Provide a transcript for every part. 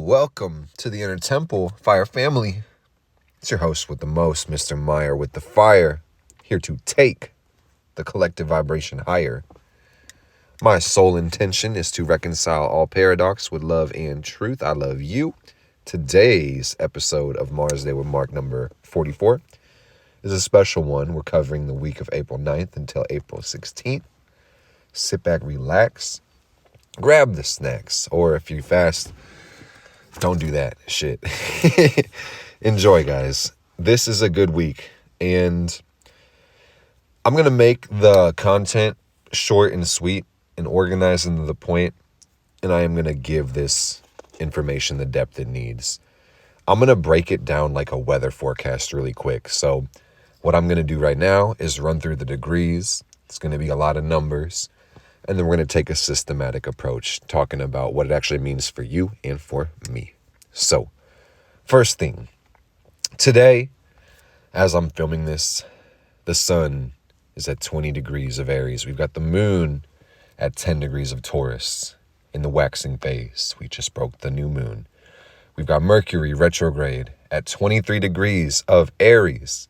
welcome to the Inner Temple Fire Family. It's your host with the most, Mr. Meyer with the fire, here to take the collective vibration higher. My sole intention is to reconcile all paradox with love and truth. I love you. Today's episode of Mars Day with Mark number 44 is a special one. We're covering the week of April 9th until April 16th. Sit back, relax, grab the snacks, or if you fast, don't do that shit. Enjoy, guys. This is a good week, and I'm going to make the content short and sweet and organized into the point, and I am going to give this information the depth it needs. I'm going to break it down like a weather forecast really quick. So what I'm going to do right now is run through the degrees. It's going to be a lot of numbers, and then we're going to take a systematic approach, talking about what it actually means for you and for me. So, first thing, today, as I'm filming this, the sun is at 20 degrees of Aries. We've got the moon at 10 degrees of Taurus in the waxing phase. We just broke the new moon. We've got Mercury retrograde at 23 degrees of Aries.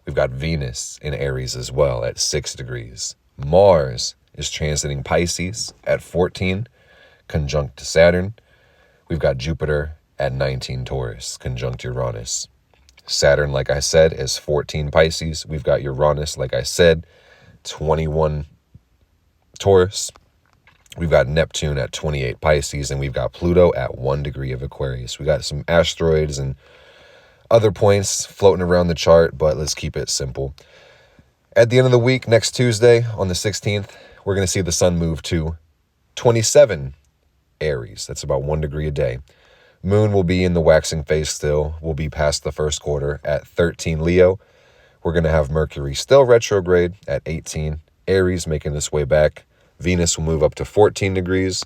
We've got Venus in Aries as well at 6 degrees. Mars is transiting Pisces at 14, conjunct to Saturn. We've got Jupiter at 19 Taurus, conjunct Uranus. Saturn, like I said, is 14 Pisces. We've got Uranus, like I said, 21 Taurus. We've got Neptune at 28 Pisces, and we've got Pluto at 1 degree of Aquarius. We got some asteroids and other points floating around the chart, but let's keep it simple. At the end of the week, next Tuesday, on the 16th, we're going to see the sun move to 27 Aries. That's about 1 degree a day. Moon will be in the waxing phase still. We'll be past the first quarter at 13 Leo. We're going to have Mercury still retrograde at 18 Aries, making its way back. Venus will move up to 14 degrees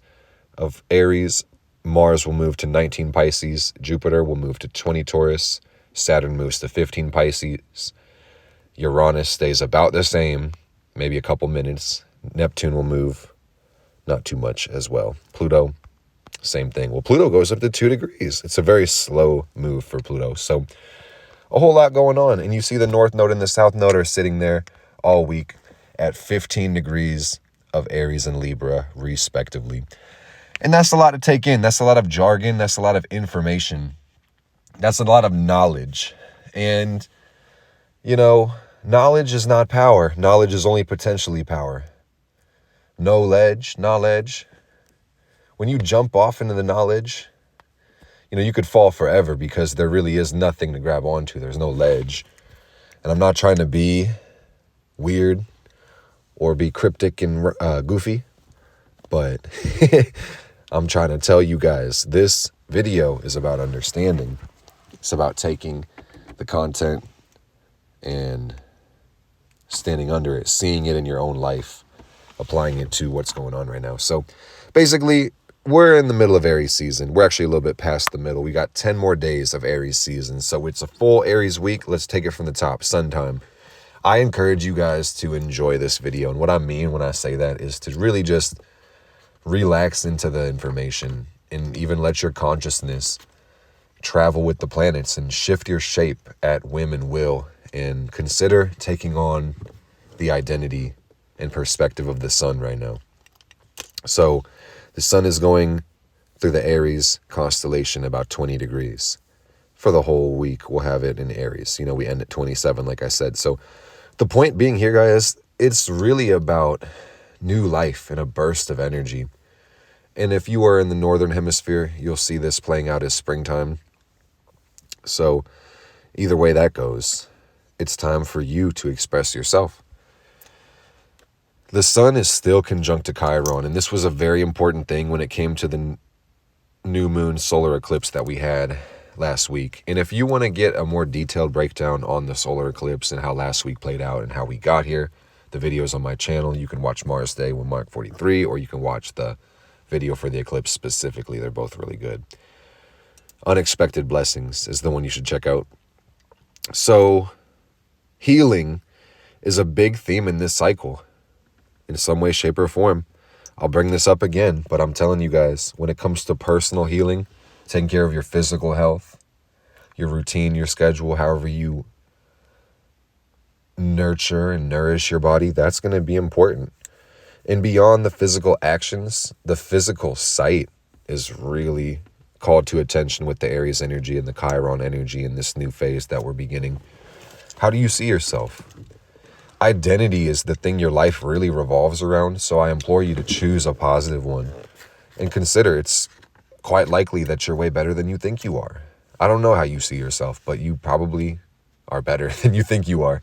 of Aries. Mars will move to 19 Pisces. Jupiter will move to 20 Taurus. Saturn moves to 15 Pisces. Uranus stays about the same, maybe a couple minutes. Neptune will move not too much as well. Pluto, same thing. Well, Pluto goes up to 2 degrees. It's a very slow move for Pluto. So a whole lot going on. And you see the North Node and the South Node are sitting there all week at 15 degrees of Aries and Libra, respectively. And that's a lot to take in. That's a lot of jargon. That's a lot of information. That's a lot of knowledge. And, you know, knowledge is not power. Knowledge is only potentially power. Knowledge. When you jump off into the knowledge, you know, you could fall forever because there really is nothing to grab onto. There's no ledge. And I'm not trying to be weird or be cryptic and goofy, but I'm trying to tell you guys, this video is about understanding. It's about taking the content and standing under it, seeing it in your own life, applying it to what's going on right now. So basically, we're in the middle of Aries season. We're actually a little bit past the middle. We got 10 more days of Aries season. So it's a full Aries week. Let's take it from the top, sun time. I encourage you guys to enjoy this video. And what I mean when I say that is to really just relax into the information and even let your consciousness travel with the planets and shift your shape at whim and will, and consider taking on the identity and perspective of the sun right now. So the sun is going through the Aries constellation about 20 degrees. For the whole week, we'll have it in Aries. You know, we end at 27, like I said. So the point being here, guys, it's really about new life and a burst of energy. And if you are in the northern hemisphere, you'll see this playing out as springtime. So either way that goes, it's time for you to express yourself. The sun is still conjunct to Chiron, and this was a very important thing when it came to the new moon solar eclipse that we had last week. And if you want to get a more detailed breakdown on the solar eclipse and how last week played out and how we got here, the video's on my channel. You can watch Mars Day with Mark 43, or you can watch the video for the eclipse specifically. They're both really good. Unexpected Blessings is the one you should check out. So healing is a big theme in this cycle in some way, shape, or form. I'll bring this up again, but I'm telling you guys, when it comes to personal healing, taking care of your physical health, your routine, your schedule, however you nurture and nourish your body, that's going to be important. And beyond the physical actions, the physical sight is really called to attention with the Aries energy and the Chiron energy in this new phase that we're beginning. How do you see yourself? Identity is the thing your life really revolves around, so I implore you to choose a positive one and consider it's quite likely that you're way better than you think you are. I don't know how you see yourself, but you probably are better than you think you are.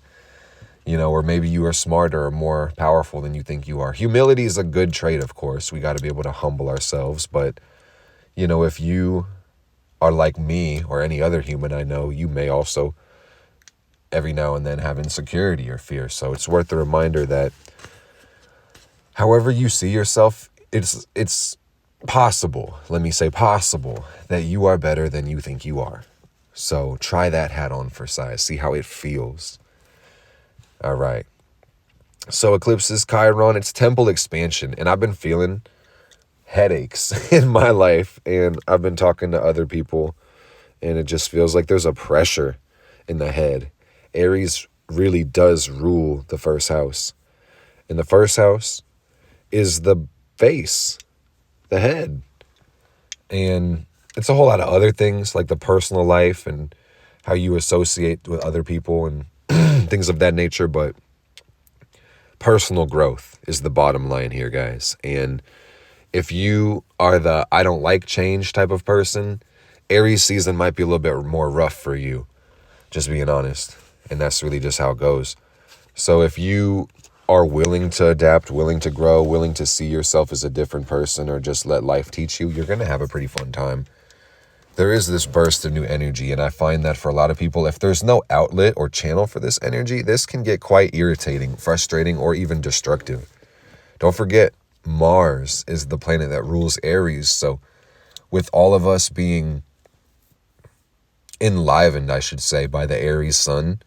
Or maybe you are smarter or more powerful than you think you are. Humility is a good trait, of course. We got to be able to humble ourselves. But, if you are like me or any other human I know, you may also every now and then have insecurity or fear. So it's worth the reminder that however you see yourself, it's possible, let me say possible, that you are better than you think you are. So try that hat on for size. See how it feels. All right. So Eclipse is Chiron. It's temple expansion. And I've been feeling headaches in my life. And I've been talking to other people. And it just feels like there's a pressure in the head. Aries really does rule the first house. And the first house is the face, the head. And it's a whole lot of other things like the personal life and how you associate with other people and things of that nature. But personal growth is the bottom line here, guys. And if you are the I don't like change type of person, Aries season might be a little bit more rough for you, just being honest. And that's really just how it goes. So if you are willing to adapt, willing to grow, willing to see yourself as a different person, or just let life teach you, you're going to have a pretty fun time. There is this burst of new energy, and I find that for a lot of people, if there's no outlet or channel for this energy, this can get quite irritating, frustrating, or even destructive. Don't forget, Mars is the planet that rules Aries, so with all of us being enlivened, I should say, by the Aries sun,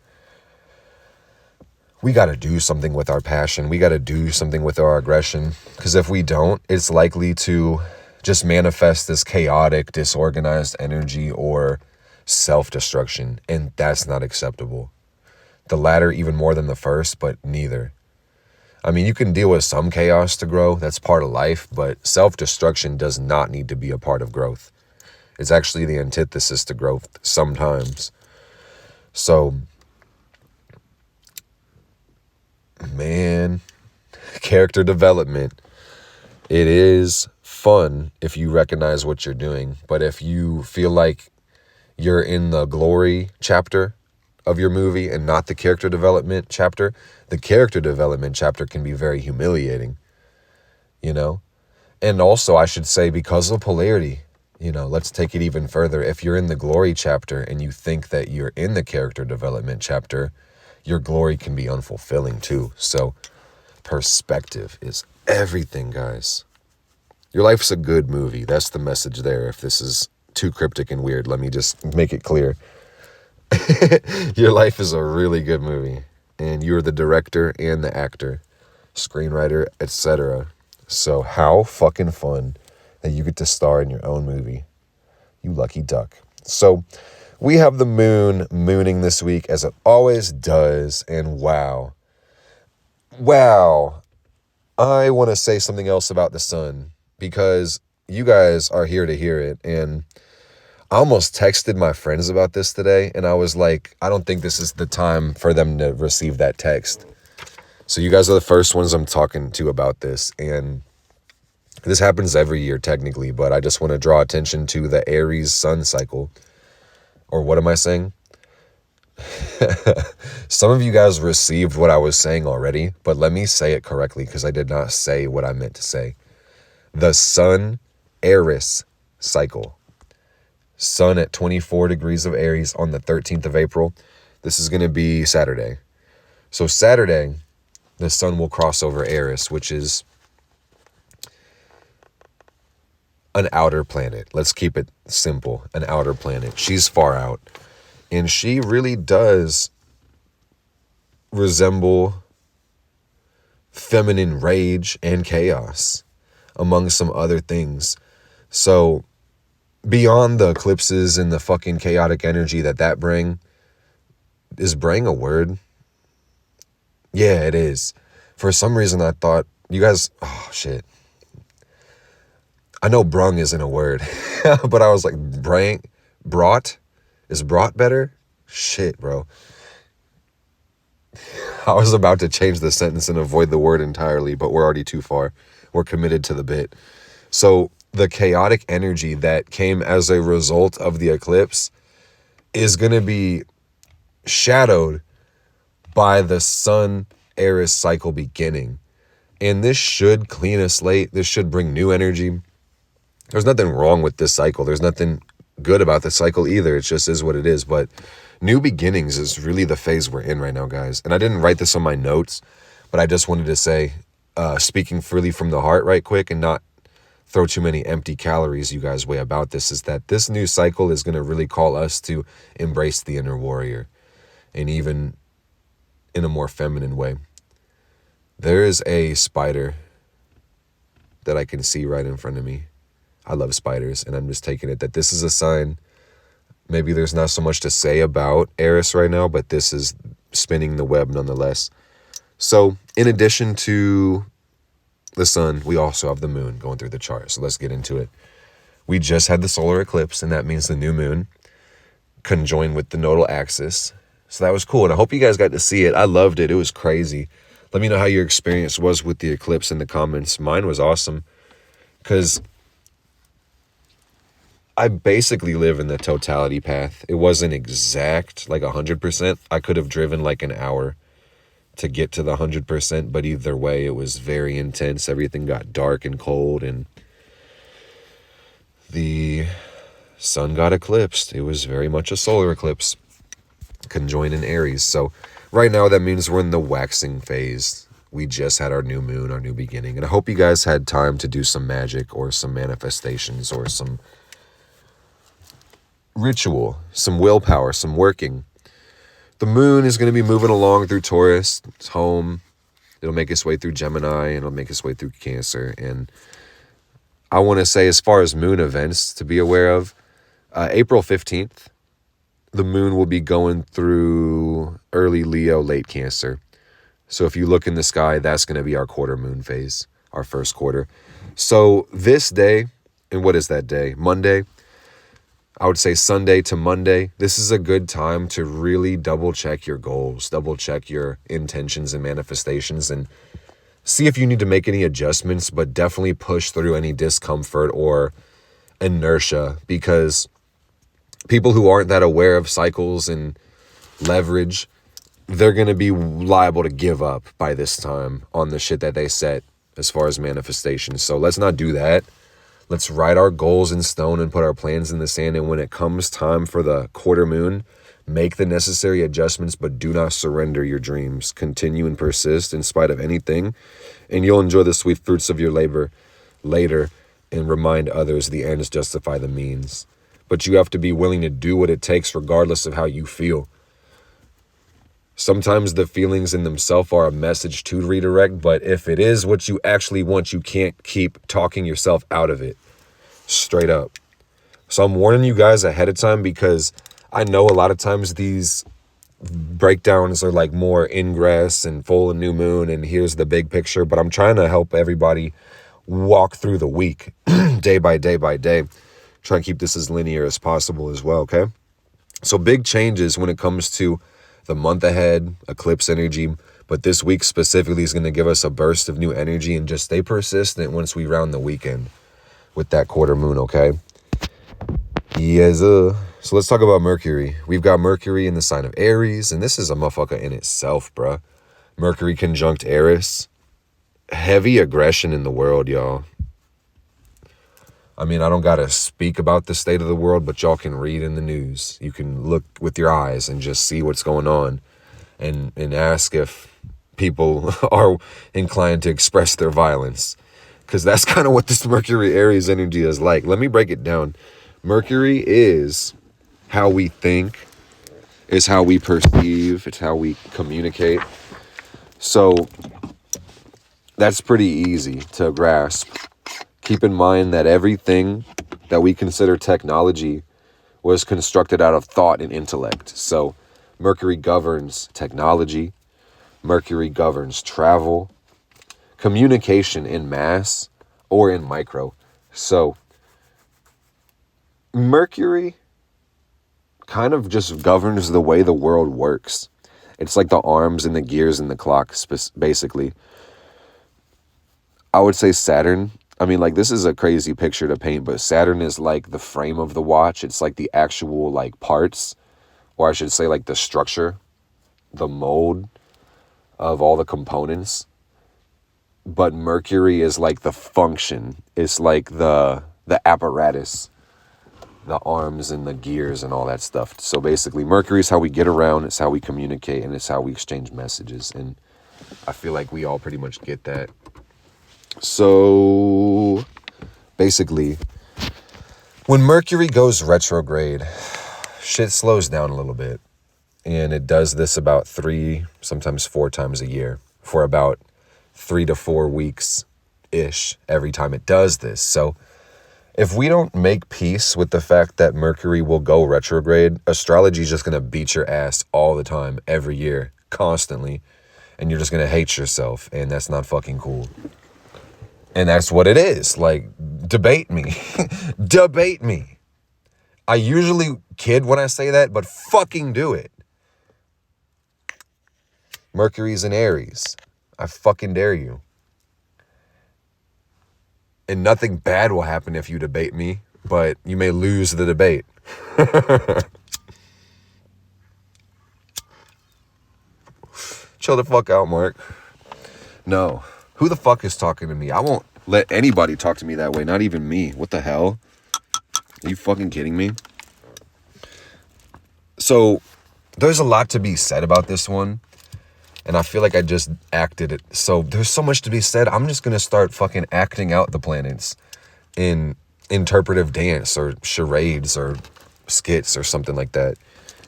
we got to do something with our passion. We got to do something with our aggression, because if we don't, it's likely to just manifest this chaotic, disorganized energy or self-destruction, and that's not acceptable. The latter even more than the first, but neither. I mean, you can deal with some chaos to grow. That's part of life, but self-destruction does not need to be a part of growth. It's actually the antithesis to growth sometimes. So, man, character development. It is fun if you recognize what you're doing. But if you feel like you're in the glory chapter of your movie and not the character development chapter, the character development chapter can be very humiliating, And also, I should say, because of polarity, let's take it even further. If you're in the glory chapter and you think that you're in the character development chapter, your glory can be unfulfilling too. So perspective is everything, guys. Your life's a good movie. That's the message there. If this is too cryptic and weird, let me just make it clear. Your life is a really good movie. And you're the director and the actor, screenwriter, etc. So how fucking fun that you get to star in your own movie. You lucky duck. So we have the moon mooning this week, as it always does. And wow. I want to say something else about the sun, because you guys are here to hear it. And I almost texted my friends about this today, and I was like, I don't think this is the time for them to receive that text. So you guys are the first ones I'm talking to about this. And this happens every year technically, but I just want to draw attention to the Aries sun cycle. Or what am I saying? Some of you guys received what I was saying already, but let me say it correctly, because I did not say what I meant to say. The sun Aries cycle. Sun at 24 degrees of Aries on the 13th of April. This is going to be Saturday. So Saturday, the sun will cross over Aries, which is an outer planet. Let's keep it simple. An outer planet. She's far out. And she really does resemble feminine rage and chaos, among some other things. So beyond the eclipses and the fucking chaotic energy that bring, is brang a word? Yeah, it is. For some reason, I thought you guys, oh shit. I know brung isn't a word, but I was like, brought? Is brought better? Shit, bro. I was about to change the sentence and avoid the word entirely, but we're already too far. We're committed to the bit. So the chaotic energy that came as a result of the eclipse is going to be shadowed by the Sun Aries cycle beginning. And this should clean a slate. This should bring new energy. There's nothing wrong with this cycle. There's nothing good about this cycle either. It just is what it is. But new beginnings is really the phase we're in right now, guys. And I didn't write this on my notes, but I just wanted to say, speaking freely from the heart right quick and not throw too many empty calories you guys way about this, is that this new cycle is going to really call us to embrace the inner warrior, and even in a more feminine way. There is a spider that I can see right in front of me. I love spiders, and I'm just taking it that this is a sign. Maybe there's not so much to say about Aries right now, but this is spinning the web nonetheless. So in addition to the sun, we also have the moon going through the chart. So let's get into it. We just had the solar eclipse, and that means the new moon conjoined with the nodal axis. So that was cool, and I hope you guys got to see it. I loved it. It was crazy. Let me know how your experience was with the eclipse in the comments. Mine was awesome because I basically live in the totality path. It wasn't exact, like 100%. I could have driven like an hour to get to the 100%, but either way, it was very intense. Everything got dark and cold, and the sun got eclipsed. It was very much a solar eclipse, conjoined in Aries. So right now, that means we're in the waxing phase. We just had our new moon, our new beginning, and I hope you guys had time to do some magic or some manifestations or some ritual, some willpower, some working. The moon is going to be moving along through Taurus. It's home. It'll make its way through Gemini, and it'll make its way through Cancer. And I want to say, as far as moon events to be aware of, April 15th, the moon will be going through early Leo, late Cancer. So if you look in the sky, that's going to be our quarter moon phase, our first quarter. So this day, and what is that day? Monday. I would say Sunday to Monday. This is a good time to really double check your goals, double check your intentions and manifestations, and see if you need to make any adjustments, but definitely push through any discomfort or inertia, because people who aren't that aware of cycles and leverage, they're going to be liable to give up by this time on the shit that they set as far as manifestations. So let's not do that. Let's write our goals in stone and put our plans in the sand. And when it comes time for the quarter moon, make the necessary adjustments, but do not surrender your dreams. Continue and persist in spite of anything, and you'll enjoy the sweet fruits of your labor later and remind others the ends justify the means. But you have to be willing to do what it takes regardless of how you feel. Sometimes the feelings in themselves are a message to redirect, but if it is what you actually want, you can't keep talking yourself out of it. Straight up. So I'm warning you guys ahead of time, because I know a lot of times these breakdowns are like more ingress and full and new moon and here's the big picture, but I'm trying to help everybody walk through the week day by day by day. Try and keep this as linear as possible as well, okay? So big changes when it comes to the month ahead, eclipse energy, but this week specifically is going to give us a burst of new energy, and just stay persistent once we round the weekend with that quarter moon, okay? Yes, So let's talk about Mercury. We've got Mercury in the sign of Aries, and this is a motherfucker in itself, bruh. Mercury conjunct Aries. Heavy aggression in the world, y'all. I mean, I don't got to speak about the state of the world, but y'all can read in the news. You can look with your eyes and just see what's going on, and ask if people are inclined to express their violence, because that's kind of what this Mercury Aries energy is like. Let me break it down. Mercury is how we think, it's how we perceive, it's how we communicate. So that's pretty easy to grasp. Keep in mind that everything that we consider technology was constructed out of thought and intellect. So Mercury governs technology, Mercury governs travel, communication in mass or in micro. So Mercury kind of just governs the way the world works. It's like the arms and the gears and the clock, basically. I would say Saturn. I mean, like, this is a crazy picture to paint, but Saturn is like the frame of the watch. It's like the actual, like, parts, or I should say, like, the structure, the mold of all the components. But Mercury is like the function. It's like the apparatus, the arms and the gears and all that stuff. So basically, Mercury is how we get around, it's how we communicate, and it's how we exchange messages. And I feel like we all pretty much get that. So basically, when Mercury goes retrograde, shit slows down a little bit. And it does this about 3, sometimes 4 times a year for about 3 to 4 weeks-ish every time it does this. So if we don't make peace with the fact that Mercury will go retrograde, astrology is just going to beat your ass all the time, every year, constantly. And you're just going to hate yourself. And that's not fucking cool. And that's what it is. Like, debate me. Debate me. I usually kid when I say that, but fucking do it. Mercury's in Aries. I fucking dare you. And nothing bad will happen if you debate me, but you may lose the debate. Chill the fuck out, Mark. No. Who the fuck is talking to me? I won't let anybody talk to me that way, not even me. What the hell? Are you fucking kidding me? So, there's a lot to be said about this one. And I feel like I just acted it. So there's so much to be said. I'm just going to start fucking acting out the planets in interpretive dance or charades or skits or something like that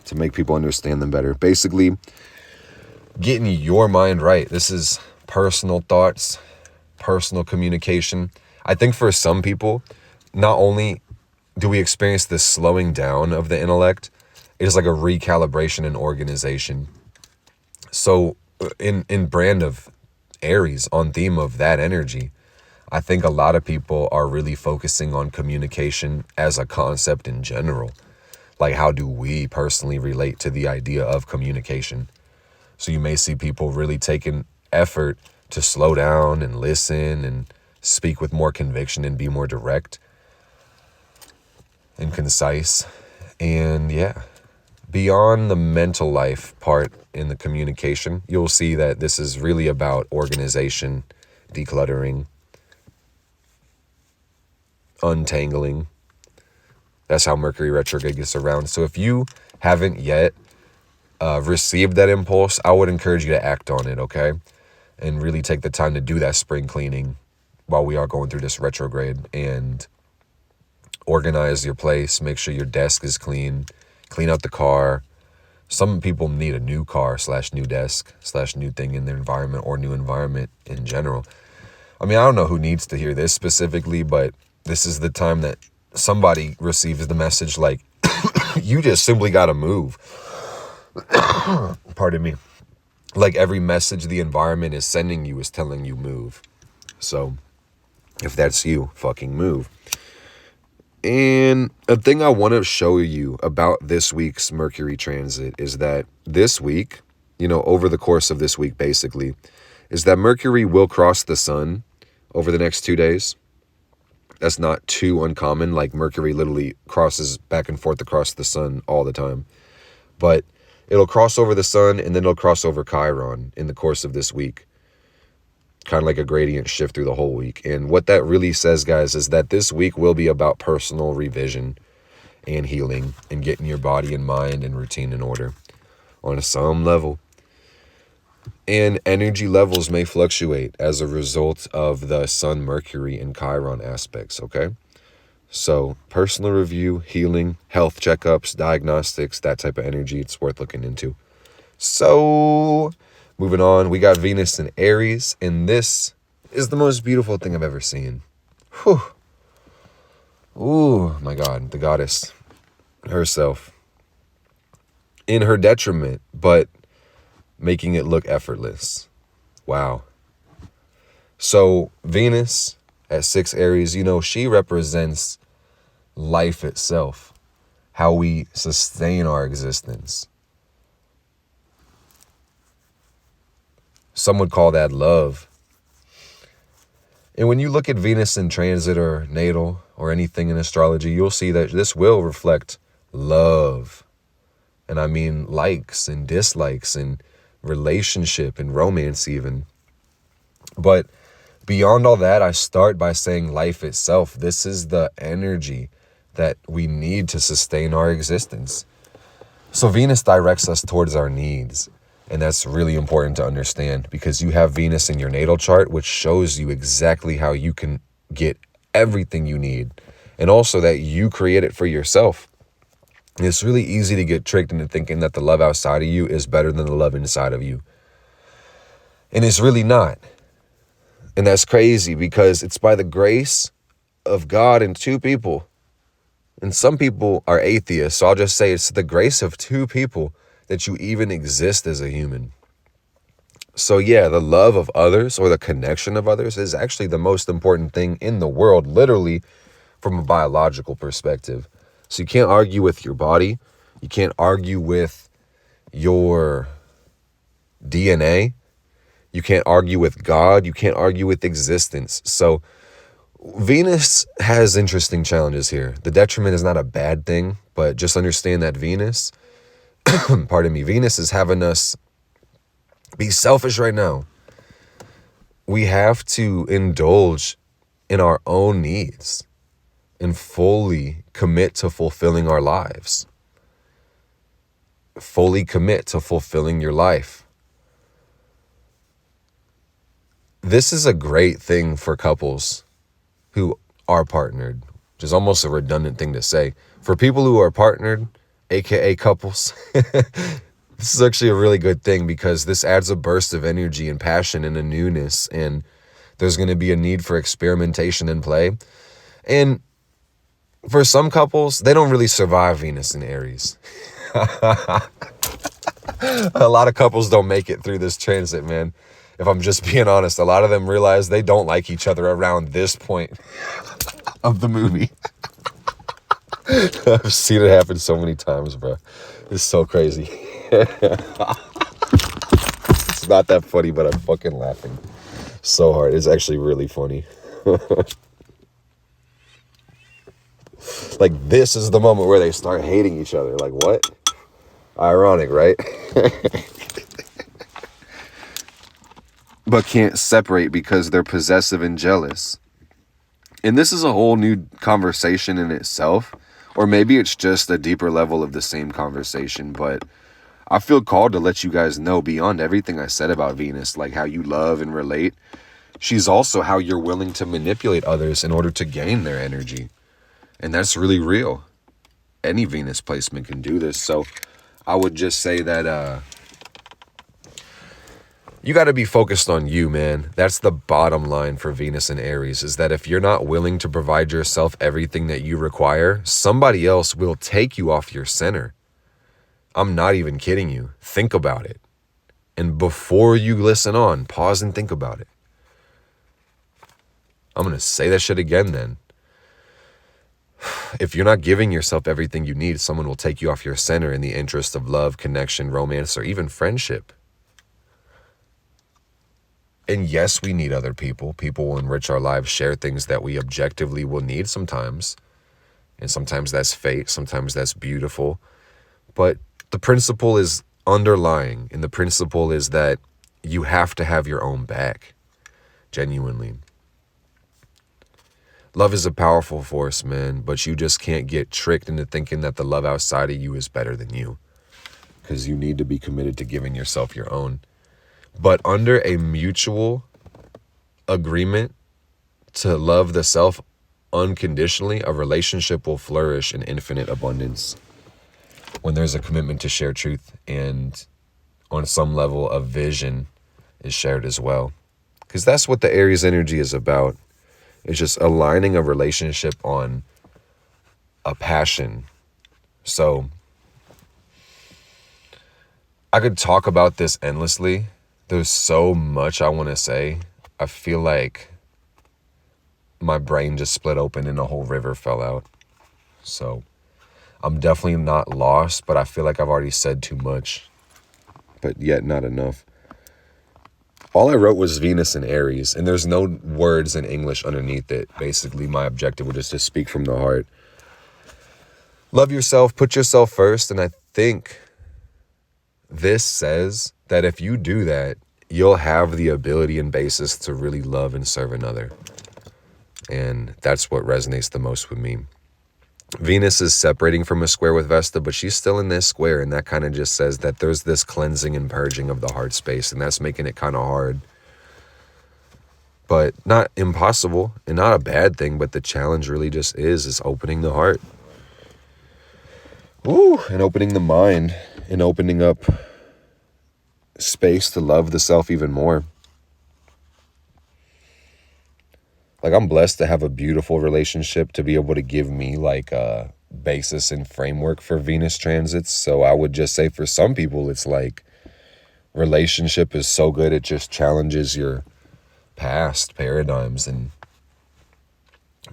to make people understand them better. Basically, getting your mind right. This is personal thoughts, personal communication. I think for some people, not only do we experience this slowing down of the intellect, it is like a recalibration and organization. So in brand of Aries, on theme of that energy, I think a lot of people are really focusing on communication as a concept in general. Like, how do we personally relate to the idea of communication? So you may see people really taking effort to slow down and listen and speak with more conviction and be more direct and concise. And yeah, beyond the mental life part in the communication, you'll see that this is really about organization, decluttering, untangling. That's how Mercury retrograde gets around. So if you haven't yet received that impulse, I would encourage you to act on it, okay? And really take the time to do that spring cleaning while we are going through this retrograde, and organize your place, make sure your desk is clean, clean out the car. Some people need a new car / new desk / new thing in their environment, or new environment in general. I mean, I don't know who needs to hear this specifically, but this is the time that somebody receives the message like, you just simply got to move. Pardon me. Like, every message the environment is sending you is telling you move. So if that's you, fucking move. And a thing I want to show you about this week's Mercury transit is that this week, over the course of this week, basically, is that Mercury will cross the sun over the next 2 days. That's not too uncommon. Like, Mercury literally crosses back and forth across the sun all the time. But it'll cross over the sun, and then it'll cross over Chiron in the course of this week. Kind of like a gradient shift through the whole week. And what that really says, guys, is that this week will be about personal revision and healing and getting your body and mind and routine in order on some level. And energy levels may fluctuate as a result of the Sun, Mercury, and Chiron aspects, okay? So personal review, healing, health checkups, diagnostics, that type of energy, it's worth looking into. So moving on, we got Venus in Aries, and this is the most beautiful thing I've ever seen. Whew. Ooh, my God, the goddess herself. In her detriment, but making it look effortless. Wow. So Venus at 6 Aries, she represents life itself, how we sustain our existence. Some would call that love. And when you look at Venus in transit or natal or anything in astrology, you'll see that this will reflect love. And I mean likes and dislikes and relationship and romance even. But beyond all that, I start by saying life itself. This is the energy that we need to sustain our existence. So Venus directs us towards our needs. And that's really important to understand because you have Venus in your natal chart, which shows you exactly how you can get everything you need. And also that you create it for yourself. And it's really easy to get tricked into thinking that the love outside of you is better than the love inside of you. And it's really not. And that's crazy because it's by the grace of God and two people. And some people are atheists, so I'll just say it's the grace of two people that you even exist as a human. So yeah, the love of others or the connection of others is actually the most important thing in the world, literally from a biological perspective. So you can't argue with your body. You can't argue with your DNA. You can't argue with God. You can't argue with existence. So Venus has interesting challenges here. The detriment is not a bad thing, but just understand that Venus, Venus is having us be selfish right now. We have to indulge in our own needs and fully commit to fulfilling our lives. Fully commit to fulfilling your life. This is a great thing for couples who are partnered, which is almost a redundant thing to say. For people who are partnered, aka couples, this is actually a really good thing because this adds a burst of energy and passion and a newness, and there's going to be a need for experimentation and play. And for some couples, they don't really survive Venus in Aries. A lot of couples don't make it through this transit, man. If I'm just being honest, a lot of them realize they don't like each other around this point of the movie. I've seen it happen so many times, bro. It's so crazy. It's not that funny, but I'm fucking laughing so hard. It's actually really funny. Like, this is the moment where they start hating each other. Like, what? Ironic, right? But can't separate because they're possessive and jealous. And this is a whole new conversation in itself. Or maybe it's just a deeper level of the same conversation. But I feel called to let you guys know, beyond everything I said about Venus, like how you love and relate, she's also how you're willing to manipulate others in order to gain their energy. And that's really real. Any Venus placement can do this. So I would just say that you got to be focused on you, man. That's the bottom line for Venus and Aries, is that if you're not willing to provide yourself everything that you require, somebody else will take you off your center. I'm not even kidding you. Think about it. And before you listen on, pause and think about it. I'm going to say that shit again then. If you're not giving yourself everything you need, someone will take you off your center in the interest of love, connection, romance, or even friendship. And yes, we need other people. People will enrich our lives, share things that we objectively will need sometimes. And sometimes that's fate, sometimes that's beautiful. But the principle is underlying, and the principle is that you have to have your own back, genuinely. Love is a powerful force, man, but you just can't get tricked into thinking that the love outside of you is better than you, because you need to be committed to giving yourself your own. But under a mutual agreement to love the self unconditionally, a relationship will flourish in infinite abundance when there's a commitment to share truth and on some level of vision is shared as well. Because that's what the Aries energy is about. It's just aligning a relationship on a passion. So I could talk about this endlessly. There's so much I want to say. I feel like my brain just split open and a whole river fell out. So I'm definitely not lost, but I feel like I've already said too much, but yet not enough. All I wrote was Venus and Aries, and there's no words in English underneath it. Basically, my objective was just to speak from the heart. Love yourself, put yourself first, and I think this says that if you do that, you'll have the ability and basis to really love and serve another. And that's what resonates the most with me. Venus is separating from a square with Vesta, but she's still in this square, and that kind of just says that there's this cleansing and purging of the heart space, and that's making it kind of hard. But not impossible, and not a bad thing, but the challenge really just is opening the heart. Ooh, and opening the mind, and opening up space to love the self even more. Like, I'm blessed to have a beautiful relationship to be able to give me like a basis and framework for Venus transits. So I would just say for some people, it's like relationship is so good, it just challenges your past paradigms, and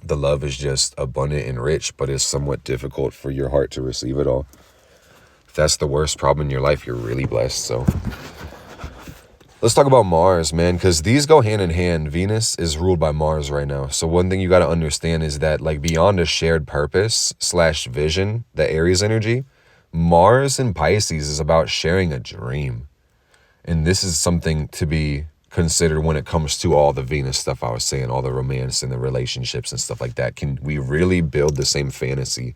the love is just abundant and rich, but it's somewhat difficult for your heart to receive it all. If that's the worst problem in your life, you're really blessed. So let's talk about Mars, man, because these go hand in hand. Venus is ruled by Mars right now. So one thing you got to understand is that, like, beyond a shared purpose / vision, the Aries energy, Mars in Pisces is about sharing a dream. And this is something to be considered when it comes to all the Venus stuff I was saying, all the romance and the relationships and stuff like that. Can we really build the same fantasy?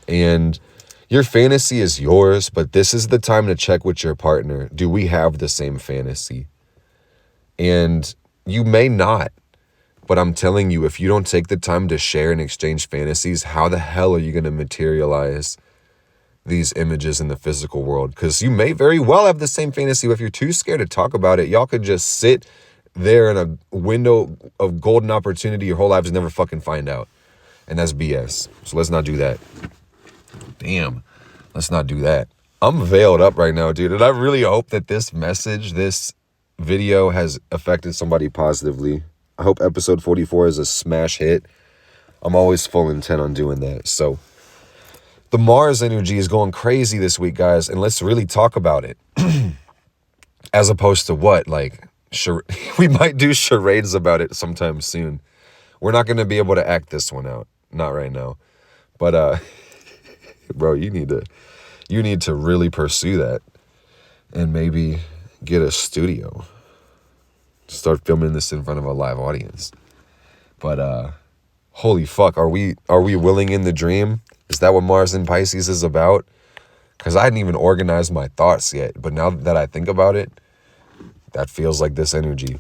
And your fantasy is yours, but this is the time to check with your partner. Do we have the same fantasy? And you may not, but I'm telling you, if you don't take the time to share and exchange fantasies, how the hell are you going to materialize these images in the physical world? Because you may very well have the same fantasy, but if you're too scared to talk about it, y'all could just sit there in a window of golden opportunity your whole lives and never fucking find out. And that's BS. So let's not do that. Damn, let's not do that. I'm veiled up right now, dude. And I really hope that this message, this video has affected somebody positively. I hope episode 44 is a smash hit. I'm always full intent on doing that. So the Mars energy is going crazy this week, guys. And let's really talk about it. As opposed to what? Like, we might do charades about it sometime soon. We're not going to be able to act this one out. Not right now. But, bro, you need to really pursue that, and maybe get a studio, start filming this in front of a live audience. But holy fuck, are we willing in the dream? Is that what Mars in Pisces is about? Because I hadn't even organized my thoughts yet, but now that I think about it, that feels like this energy.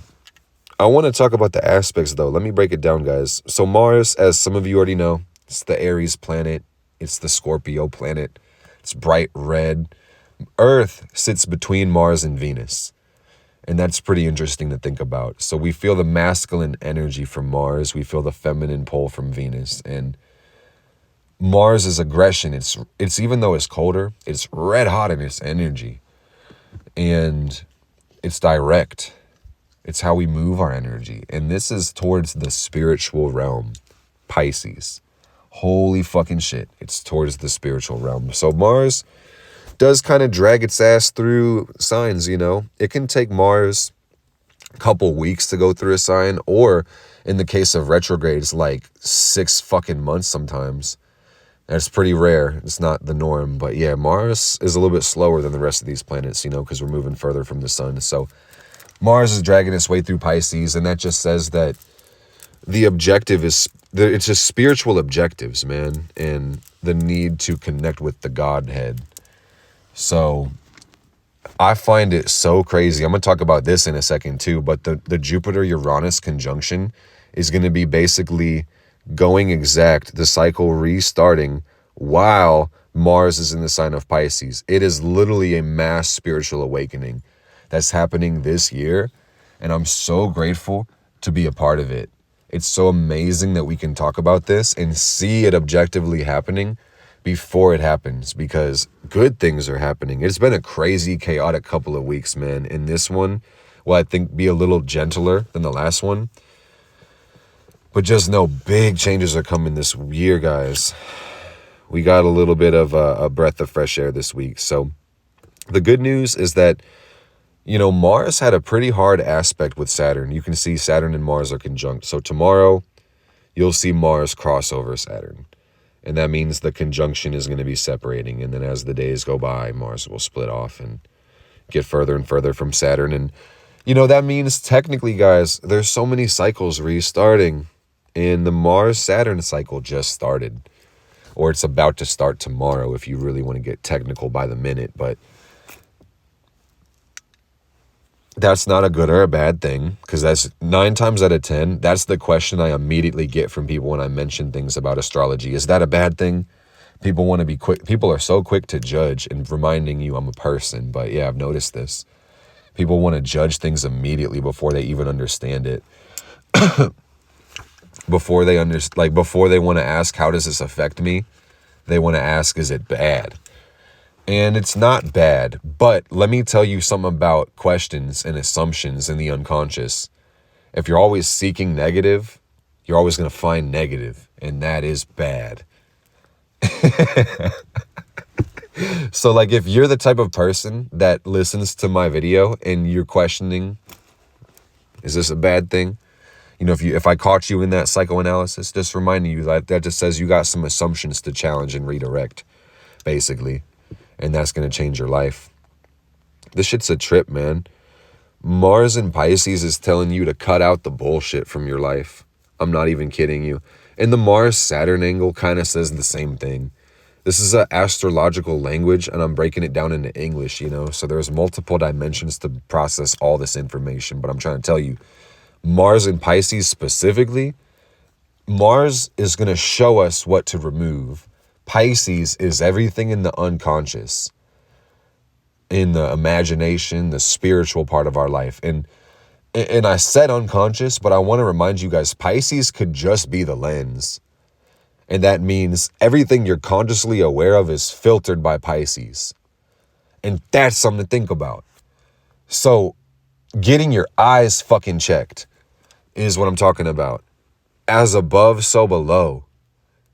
I want to talk about the aspects, though. Let me break it down, guys. So Mars, as some of you already know, it's the Aries planet. It's the Scorpio planet. It's bright red. Earth sits between Mars and Venus. And that's pretty interesting to think about. So we feel the masculine energy from Mars. We feel the feminine pull from Venus. And Mars is aggression. It's even though it's colder, it's red hot in its energy. And it's direct. It's how we move our energy. And this is towards the spiritual realm. Pisces. Holy fucking shit. It's towards the spiritual realm. So Mars does kind of drag its ass through signs, you know. It can take Mars a couple weeks to go through a sign, or in the case of retrogrades, like 6 fucking months sometimes. That's pretty rare. It's not the norm. But yeah, Mars is a little bit slower than the rest of these planets, you know, because we're moving further from the sun. So Mars is dragging its way through Pisces, and that just says that the objective is, it's just spiritual objectives, man, and the need to connect with the Godhead. So I find it so crazy. I'm going to talk about this in a second too, but the Jupiter-Uranus conjunction is going to be basically going exact, the cycle restarting while Mars is in the sign of Pisces. It is literally a mass spiritual awakening that's happening this year, and I'm so grateful to be a part of it. It's so amazing that we can talk about this and see it objectively happening before it happens, because good things are happening. It's been a crazy, chaotic couple of weeks, man. And this one will, I think, be a little gentler than the last one. But just know big changes are coming this year, guys. We got a little bit of a breath of fresh air this week. So the good news is that, Mars had a pretty hard aspect with Saturn. You can see Saturn and Mars are conjunct. So tomorrow, you'll see Mars cross over Saturn. And that means the conjunction is going to be separating. And then as the days go by, Mars will split off and get further and further from Saturn. And, that means technically, guys, there's so many cycles restarting. And the Mars-Saturn cycle just started. Or it's about to start tomorrow if you really want to get technical by the minute. But that's not a good or a bad thing, because that's 9 times out of 10. That's the question I immediately get from people when I mention things about astrology. Is that a bad thing? People want to be quick. People are so quick to judge and reminding you I'm a person. But yeah, I've noticed this. People want to judge things immediately before they even understand it. Before they want to ask, how does this affect me? They want to ask, is it bad? And it's not bad, but let me tell you something about questions and assumptions in the unconscious. If you're always seeking negative, you're always going to find negative, and that is bad. So like if you're the type of person that listens to my video and you're questioning, is this a bad thing? If I caught you in that psychoanalysis, just reminding you that just says you got some assumptions to challenge and redirect, basically. And that's going to change your life. This shit's a trip, man. Mars in Pisces is telling you to cut out the bullshit from your life. I'm not even kidding you. And the Mars-Saturn angle kind of says the same thing. This is an astrological language, and I'm breaking it down into English, So there's multiple dimensions to process all this information. But I'm trying to tell you, Mars in Pisces specifically, Mars is going to show us what to remove. Pisces is everything in the unconscious, in the imagination, the spiritual part of our life. And I said unconscious, but I want to remind you guys, Pisces could just be the lens. And that means everything you're consciously aware of is filtered by Pisces. And that's something to think about. So getting your eyes fucking checked is what I'm talking about. As above, so below.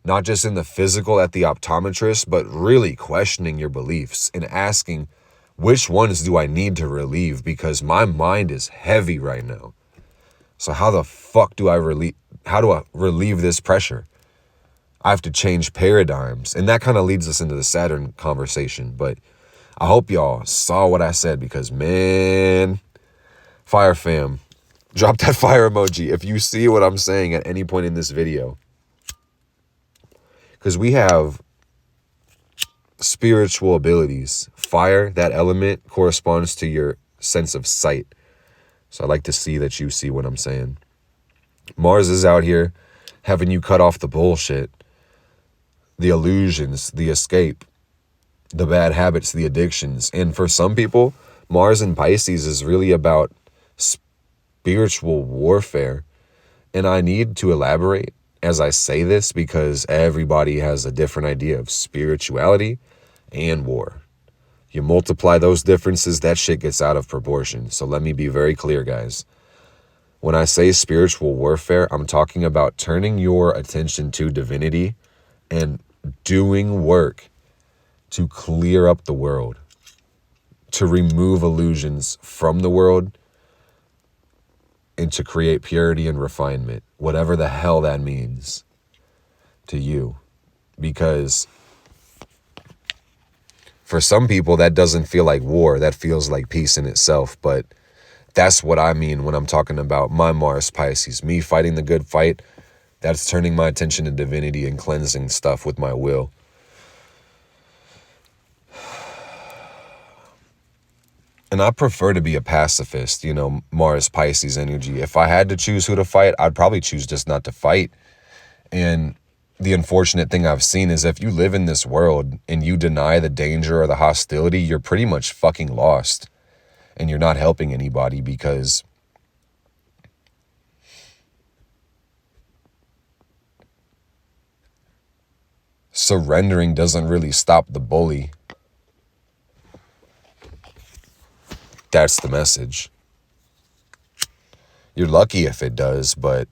Not just in the physical at the optometrist, but really questioning your beliefs and asking, which ones do I need to relieve? Because my mind is heavy right now. So how the fuck do I relieve this pressure? I have to change paradigms. And that kind of leads us into the Saturn conversation. But I hope y'all saw what I said, because, man, fire fam, drop that fire emoji if you see what I'm saying at any point in this video. Because we have spiritual abilities. Fire, that element, corresponds to your sense of sight. So I like to see that you see what I'm saying. Mars is out here having you cut off the bullshit, the illusions, the escape, the bad habits, the addictions. And for some people, Mars in Pisces is really about spiritual warfare. And I need to elaborate as I say this, because everybody has a different idea of spirituality and war. You multiply those differences, that shit gets out of proportion. So let me be very clear, guys. When I say spiritual warfare, I'm talking about turning your attention to divinity and doing work to clear up the world, to remove illusions from the world, and to create purity and refinement, whatever the hell that means to you. Because for some people, that doesn't feel like war. That feels like peace in itself. But that's what I mean when I'm talking about my Mars Pisces. Me fighting the good fight, that's turning my attention to divinity and cleansing stuff with my will. And I prefer to be a pacifist, Mars Pisces energy. If I had to choose who to fight, I'd probably choose just not to fight. And the unfortunate thing I've seen is if you live in this world and you deny the danger or the hostility, you're pretty much fucking lost. And you're not helping anybody, because surrendering doesn't really stop the bully. That's the message. You're lucky if it does, but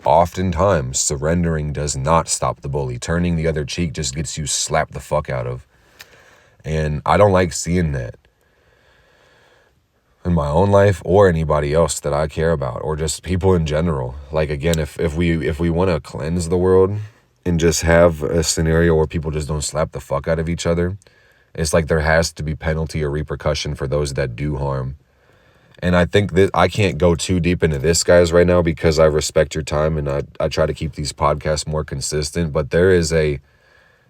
oftentimes surrendering does not stop the bully. Turning the other cheek just gets you slapped the fuck out of. And I don't like seeing that in my own life or anybody else that I care about, or just people in general. Like, again, if we want to cleanse the world and just have a scenario where people just don't slap the fuck out of each other, it's like there has to be penalty or repercussion for those that do harm. And I think that I can't go too deep into this, guys, right now, because I respect your time and I try to keep these podcasts more consistent. But there is a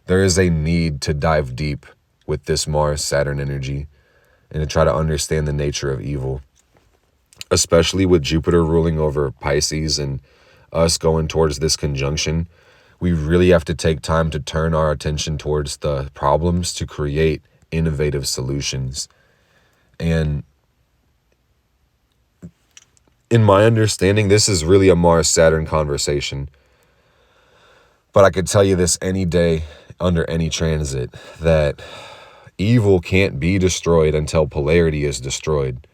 need to dive deep with this Mars-Saturn energy and to try to understand the nature of evil, especially with Jupiter ruling over Pisces and us going towards this conjunction. We really have to take time to turn our attention towards the problems to create innovative solutions. And in my understanding, this is really a Mars-Saturn conversation. But I could tell you this any day under any transit, that evil can't be destroyed until polarity is destroyed.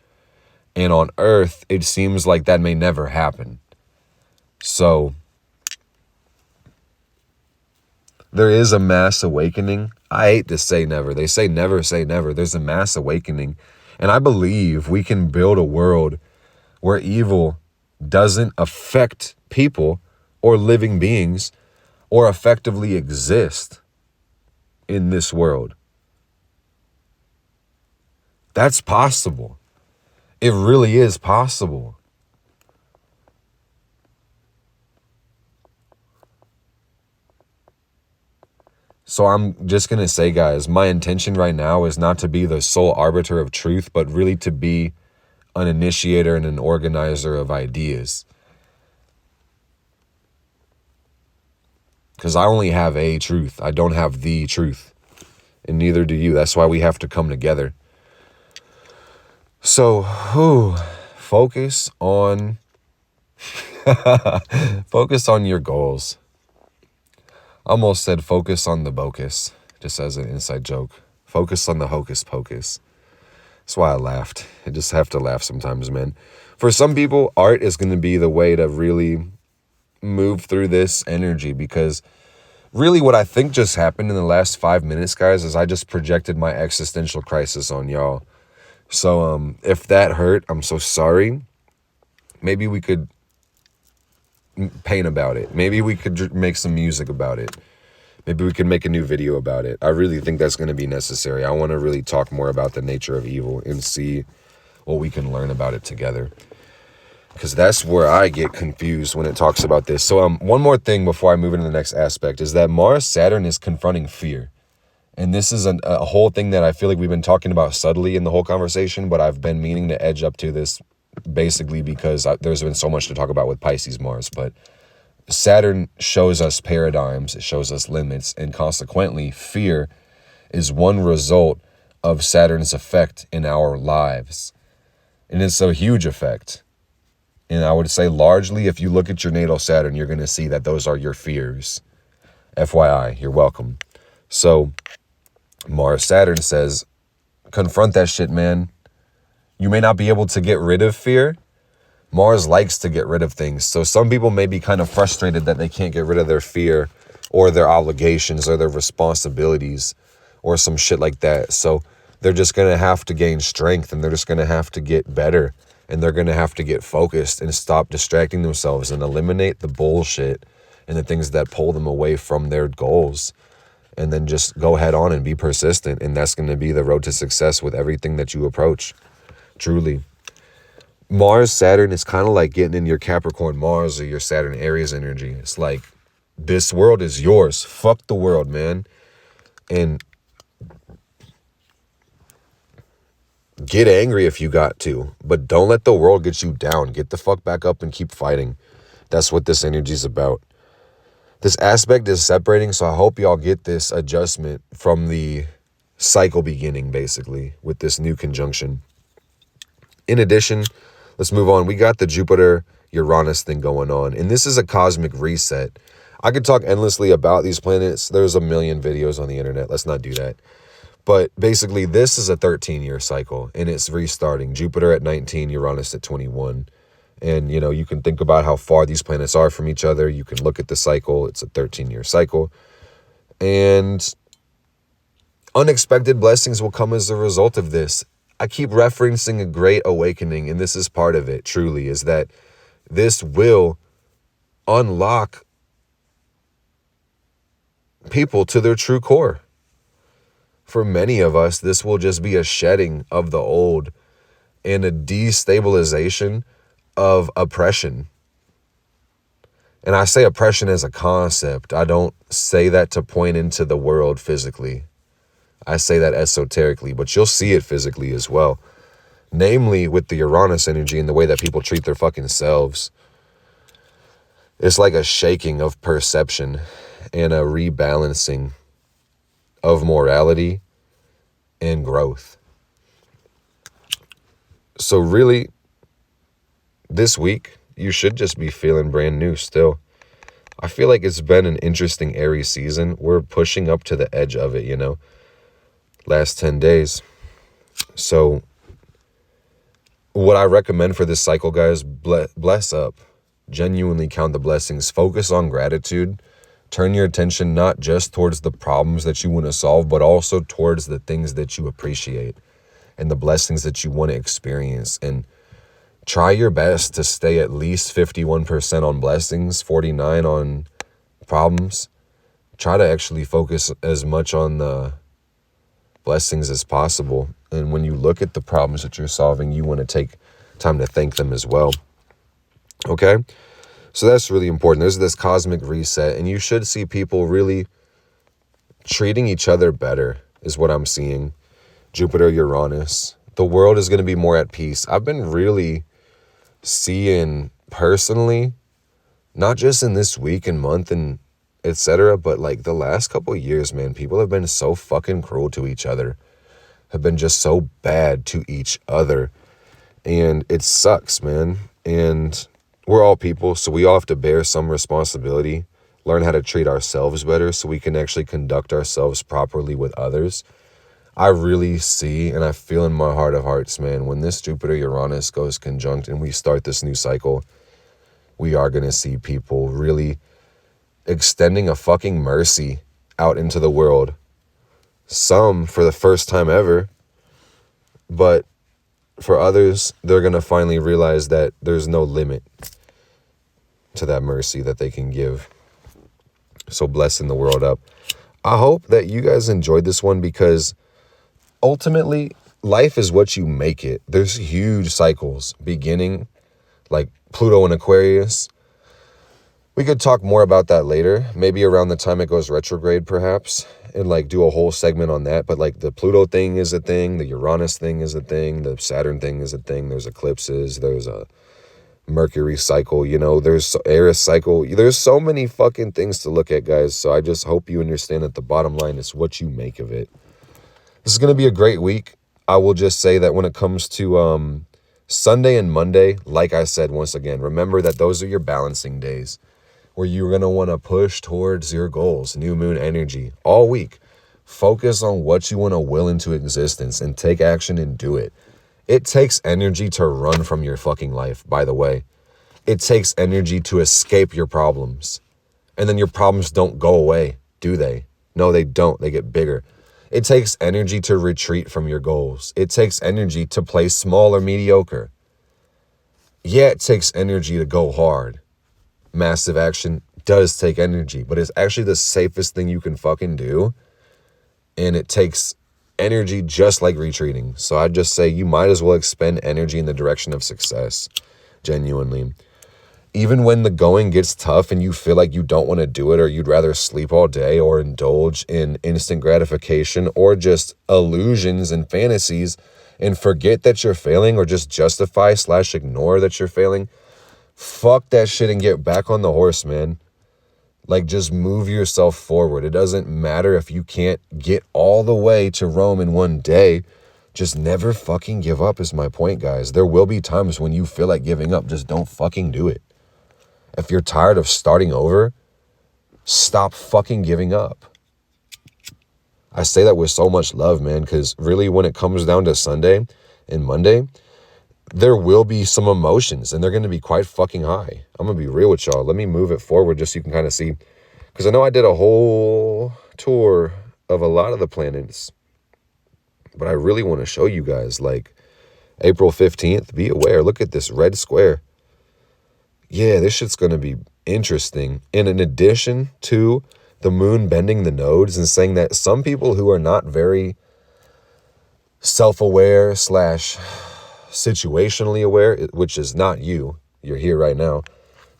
And on Earth, it seems like that may never happen. So there is a mass awakening. I hate to say never. They say never say never. There's a mass awakening. And I believe we can build a world where evil doesn't affect people or living beings or effectively exist in this world. That's possible. It really is possible. So I'm just going to say, guys, my intention right now is not to be the sole arbiter of truth, but really to be an initiator and an organizer of ideas. Because I only have a truth. I don't have the truth. And neither do you. That's why we have to come together. So, focus on focus on your goals. I almost said focus on the bocus, just as an inside joke. Focus on the hocus pocus. That's why I laughed. I just have to laugh sometimes, man. For some people, art is going to be the way to really move through this energy, because really what I think just happened in the last 5 minutes, guys, is I just projected my existential crisis on y'all. So if that hurt, I'm so sorry. Maybe we could paint about it. Maybe we could make some music about it. Maybe we could make a new video about it. I really think that's going to be necessary. I want to really talk more about the nature of evil and see what we can learn about it together, because that's where I get confused when it talks about this. So one more thing before I move into the next aspect is that Mars-Saturn is confronting fear. And this is a whole thing that I feel like we've been talking about subtly in the whole conversation, but I've been meaning to edge up to this basically because there's been so much to talk about with Pisces Mars. But Saturn shows us paradigms, it shows us limits, and consequently, fear is one result of Saturn's effect in our lives. And it's a huge effect. And I would say largely, if you look at your natal Saturn, you're going to see that those are your fears. FYI, you're welcome. So Mars-Saturn says, confront that shit, man. You may not be able to get rid of fear. Mars likes to get rid of things. So some people may be kind of frustrated that they can't get rid of their fear or their obligations or their responsibilities or some shit like that. So they're just going to have to gain strength, and they're just going to have to get better, and they're going to have to get focused and stop distracting themselves and eliminate the bullshit and the things that pull them away from their goals. And then just go head on and be persistent. And that's going to be the road to success with everything that you approach. Truly. Mars-Saturn is kind of like getting in your Capricorn Mars or your Saturn Aries energy. It's like, this world is yours. Fuck the world, man. And get angry if you got to. But don't let the world get you down. Get the fuck back up and keep fighting. That's what this energy is about. This aspect is separating, so I hope y'all get this adjustment from the cycle beginning, basically, with this new conjunction. In addition, let's move on. We got the Jupiter-Uranus thing going on, and this is a cosmic reset. I could talk endlessly about these planets. There's a million videos on the internet. Let's not do that. But basically, this is a 13-year cycle, and it's restarting. Jupiter at 19, Uranus at 21. And, you know, you can think about how far these planets are from each other. You can look at the cycle. It's a 13-year cycle. And unexpected blessings will come as a result of this. I keep referencing a great awakening, and this is part of it, truly, is that this will unlock people to their true core. For many of us, this will just be a shedding of the old and a destabilization of oppression. And I say oppression as a concept. I don't say that to point into the world physically. I say that esoterically, but you'll see it physically as well. Namely, with the Uranus energy and the way that people treat their fucking selves. It's like a shaking of perception and a rebalancing of morality and growth. So really, this week, you should just be feeling brand new still. I feel like it's been an interesting Aries season. We're pushing up to the edge of it, you know, last 10 days. So what I recommend for this cycle, guys, bless up. Genuinely count the blessings. Focus on gratitude. Turn your attention not just towards the problems that you want to solve, but also towards the things that you appreciate and the blessings that you want to experience. And try your best to stay at least 51% on blessings, 49% on problems. Try to actually focus as much on the blessings as possible. And when you look at the problems that you're solving, you want to take time to thank them as well. Okay? So that's really important. There's this cosmic reset, and you should see people really treating each other better, is what I'm seeing. Jupiter, Uranus. The world is going to be more at peace. I've been really seeing personally, not just in this week and month and etc., but like the last couple of years, man, people have been so fucking cruel to each other, have been just so bad to each other. And it sucks, man. And we're all people, so we all have to bear some responsibility, learn how to treat ourselves better so we can actually conduct ourselves properly with others. I really see, and I feel in my heart of hearts, man, when this Jupiter-Uranus goes conjunct and we start this new cycle, we are going to see people really extending a fucking mercy out into the world. Some for the first time ever, but for others, they're going to finally realize that there's no limit to that mercy that they can give. So blessing the world up. I hope that you guys enjoyed this one, because ultimately, life is what you make it. There's huge cycles beginning, like Pluto and Aquarius. We could talk more about that later, maybe around the time it goes retrograde, perhaps, and like do a whole segment on that. But like the Pluto thing is a thing, the Uranus thing is a thing, the Saturn thing is a thing. There's eclipses, there's a Mercury cycle, you know, there's Aries cycle. There's so many fucking things to look at, guys. So I just hope you understand that the bottom line is what you make of it. This is going to be a great week. I will just say that when it comes to Sunday and Monday, like I said, once again, remember that those are your balancing days where you're going to want to push towards your goals, new moon energy all week. Focus on what you want to will into existence and take action and do it. It takes energy to run from your fucking life, by the way. It takes energy to escape your problems. And then your problems don't go away, do they? No, they don't. They get bigger. It takes energy to retreat from your goals. It takes energy to play small or mediocre. Yeah, it takes energy to go hard. Massive action does take energy, but it's actually the safest thing you can fucking do. And it takes energy just like retreating. So I'd just say you might as well expend energy in the direction of success, genuinely. Even when the going gets tough and you feel like you don't want to do it, or you'd rather sleep all day or indulge in instant gratification or just illusions and fantasies and forget that you're failing, or just justify/ignore that you're failing, fuck that shit and get back on the horse, man. Like, just move yourself forward. It doesn't matter if you can't get all the way to Rome in one day. Just never fucking give up is my point, guys. There will be times when you feel like giving up. Just don't fucking do it. If you're tired of starting over, Stop fucking giving up. I say that with so much love, man, because really when it comes down to Sunday and Monday, there will be some emotions and they're going to be quite fucking high. I'm going to be real with y'all. Let me move it forward just so you can kind of see. Because I know I did a whole tour of a lot of the planets, but I really want to show you guys, like, April 15th, be aware. Look at this red square. Yeah, this shit's going to be interesting. And in addition to the moon bending the nodes and saying that some people who are not very self-aware / situationally aware, which is not you, you're here right now.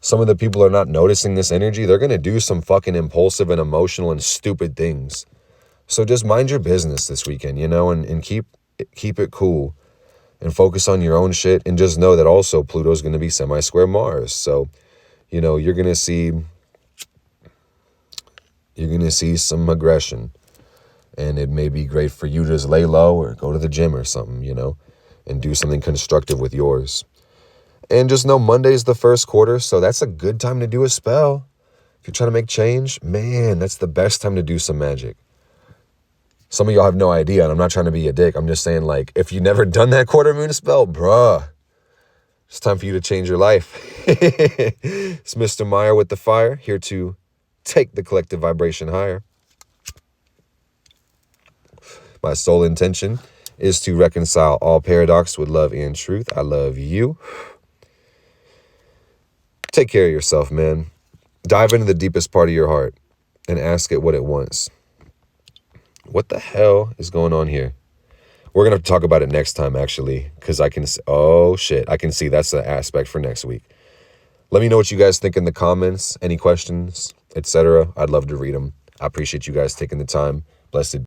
Some of the people are not noticing this energy. They're going to do some fucking impulsive and emotional and stupid things. So just mind your business this weekend, you know, and keep it cool and focus on your own shit. And just know that also Pluto's going to be semi-square Mars. So, you know, you're going to see some aggression, and it may be great for you to just lay low or go to the gym or something, you know, and do something constructive with yours. And just know Monday's the first quarter, so that's a good time to do a spell. If you're trying to make change, man, that's the best time to do some magic. Some of y'all have no idea, and I'm not trying to be a dick. I'm just saying, like, if you've never done that quarter moon spell, bruh, it's time for you to change your life. It's Mr. Meyer with the fire, here to take the collective vibration higher. My sole intention is to reconcile all paradox with love and truth. I love you. Take care of yourself, man. Dive into the deepest part of your heart and ask it what it wants. What the hell is going on here? We're going to talk about it next time, actually, because I can see, oh shit, I can see that's the aspect for next week. Let me know what you guys think in the comments, any questions, etc. I'd love to read them. I appreciate you guys taking the time. Blessed